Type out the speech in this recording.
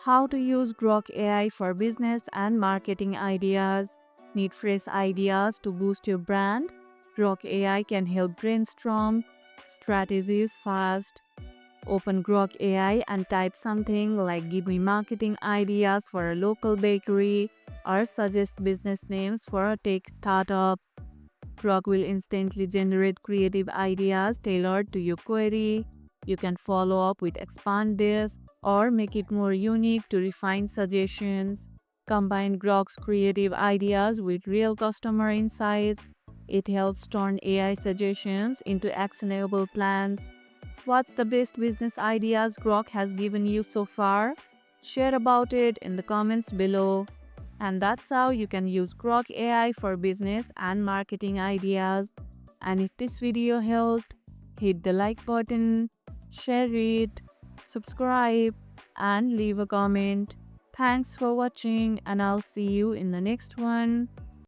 How to use Grok AI for business and marketing ideas. Need fresh ideas to boost your brand? Grok AI can help brainstorm strategies fast. Open Grok AI and type something like give me marketing ideas for a local bakery or suggest business names for a tech startup. Grok will instantly generate creative ideas tailored to your query. You can follow up with expand this or make it more unique to refine suggestions. Combine Grok's creative ideas with real customer insights. It helps turn AI suggestions into actionable plans. What's the best business ideas Grok has given you so far? Share about it in the comments below. And that's how you can use Grok AI for business and marketing ideas. And if this video helped, hit the like button, share it, subscribe, and leave a comment. Thanks for watching, and I'll see you in the next one.